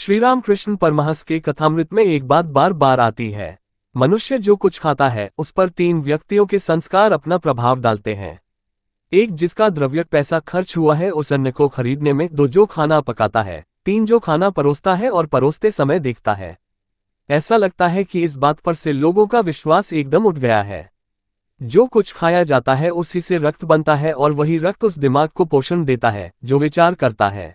श्री रामकृष्ण परमहंस के कथामृत में एक बात बार बार आती है। मनुष्य जो कुछ खाता है उस पर 3 व्यक्तियों के संस्कार अपना प्रभाव डालते हैं। एक जिसका द्रव्य पैसा खर्च हुआ है उस अन्न को खरीदने में, 2 जो खाना पकाता है, 3 जो खाना परोसता है और परोसते समय देखता है। ऐसा लगता है कि इस बात पर से लोगों का विश्वास एकदम उठ गया है। जो कुछ खाया जाता है उसी से रक्त बनता है और वही रक्त उस दिमाग को पोषण देता है जो विचार करता है।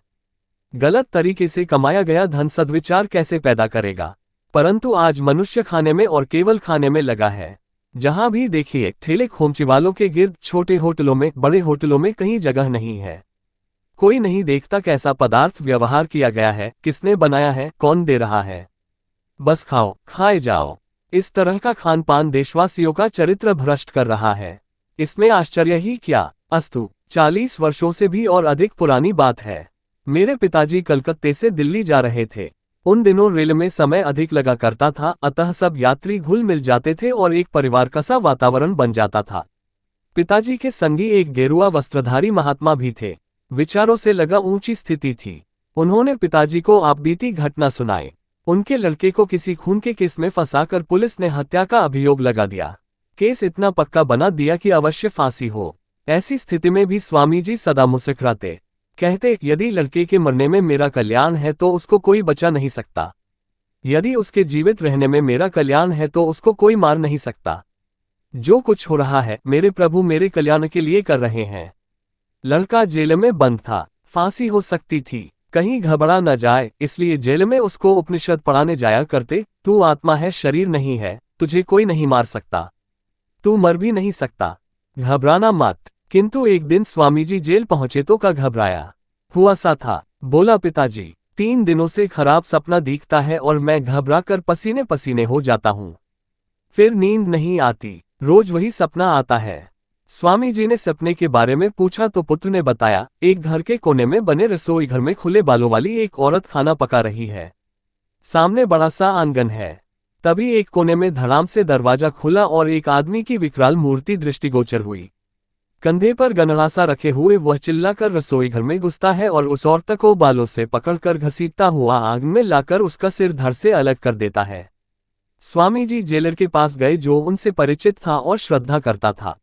गलत तरीके से कमाया गया धन सद्विचार कैसे पैदा करेगा? परंतु आज मनुष्य खाने में और केवल खाने में लगा है। जहां भी देखिए ठेले खोमचे वालों के गिर्द, छोटे होटलों में, बड़े होटलों में कहीं जगह नहीं है। कोई नहीं देखता कैसा पदार्थ व्यवहार किया गया है, किसने बनाया है, कौन दे रहा है। बस खाओ, खाए जाओ। इस तरह का खान पान देशवासियों का चरित्र भ्रष्ट कर रहा है। इसमें आश्चर्य ही क्या? अस्तु 40 वर्षों से भी और अधिक पुरानी बात है। मेरे पिताजी कलकत्ते से दिल्ली जा रहे थे। उन दिनों रेल में समय अधिक लगा करता था, अतः सब यात्री घुल मिल जाते थे और एक परिवार का सा वातावरण बन जाता था। पिताजी के संगी एक गेरुआ वस्त्रधारी महात्मा भी थे। विचारों से लगा ऊंची स्थिति थी। उन्होंने पिताजी को आपबीती घटना सुनाई। उनके लड़के को किसी खून के केस में फंसाकर पुलिस ने हत्या का अभियोग लगा दिया। केस इतना पक्का बना दिया कि अवश्य फांसी हो। ऐसी स्थिति में भी स्वामी जी सदा मुस्कुराते, कहते यदि लड़के के मरने में मेरा कल्याण है तो उसको कोई बचा नहीं सकता। यदि उसके जीवित रहने में मेरा कल्याण है तो उसको कोई मार नहीं सकता। जो कुछ हो रहा है मेरे प्रभु मेरे कल्याण के लिए कर रहे हैं। लड़का जेल में बंद था, फांसी हो सकती थी, कहीं घबरा न जाए इसलिए जेल में उसको उपनिषद पढ़ाने जाया करते। तू आत्मा है, शरीर नहीं है, तुझे कोई नहीं मार सकता, तू मर भी नहीं सकता, घबराना मत। किंतु एक दिन स्वामी जी जेल पहुंचे तो का घबराया हुआ सा था। बोला पिताजी 3 दिनों से खराब सपना दिखता है और मैं घबरा कर पसीने पसीने हो जाता हूं। फिर नींद नहीं आती, रोज वही सपना आता है। स्वामी जी ने सपने के बारे में पूछा तो पुत्र ने बताया, एक घर के कोने में बने रसोई घर में खुले बालों वाली एक औरत खाना पका रही है। सामने बड़ा सा आंगन है। तभी एक कोने में धड़ाम से दरवाजा खुला और एक आदमी की विकराल मूर्ति दृष्टिगोचर हुई। कंधे पर गनड़ासा रखे हुए वह चिल्लाकर रसोई घर में घुसता है और उस औरत को बालों से पकड़कर घसीटता हुआ आग में लाकर उसका सिर धड़ से अलग कर देता है। स्वामी जी जेलर के पास गए जो उनसे परिचित था और श्रद्धा करता था।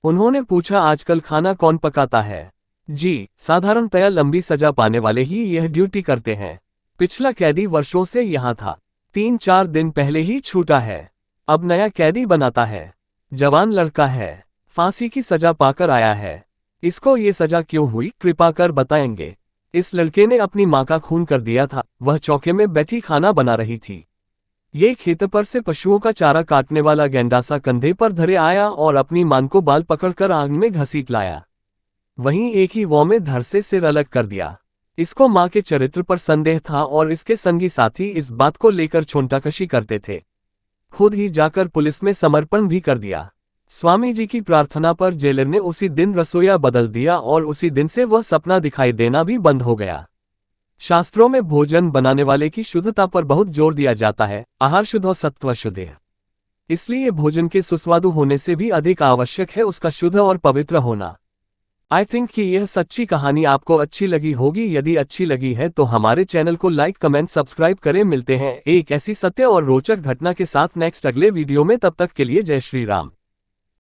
उन्होंने पूछा आजकल खाना कौन पकाता है? जी, साधारणतया लंबी सजा पाने वाले ही यह ड्यूटी करते हैं। पिछला कैदी वर्षों से यहाँ था, 3-4 दिन पहले ही छूटा है। अब नया कैदी बनाता है। जवान लड़का है, फांसी की सजा पाकर आया है। इसको ये सजा क्यों हुई कृपा कर बताएंगे? इस लड़के ने अपनी माँ का खून कर दिया था। वह चौके में बैठी खाना बना रही थी। ये खेत पर से पशुओं का चारा काटने वाला गेंडासा कंधे पर धरे आया और अपनी मां को बाल पकड़कर आग में घसीट लाया। वहीं एक ही वो में धड़ से सिर अलग कर दिया। इसको मां के चरित्र पर संदेह था और इसके संगी साथी इस बात को लेकर छोंटाकशी करते थे। खुद ही जाकर पुलिस में समर्पण भी कर दिया। स्वामी जी की प्रार्थना पर जेलर ने उसी दिन रसोइया बदल दिया और उसी दिन से वह सपना दिखाई देना भी बंद हो गया। शास्त्रों में भोजन बनाने वाले की शुद्धता पर बहुत जोर दिया जाता है। आहार शुद्ध और सत्व शुद्ध है। इसलिए भोजन के सुस्वादु होने से भी अधिक आवश्यक है उसका शुद्ध और पवित्र होना। आई थिंक कि यह सच्ची कहानी आपको अच्छी लगी होगी। यदि अच्छी लगी है तो हमारे चैनल को लाइक, कमेंट, सब्सक्राइब करें। मिलते हैं एक ऐसी सत्य और रोचक घटना के साथ नेक्स्ट अगले वीडियो में। तब तक के लिए जय श्री राम।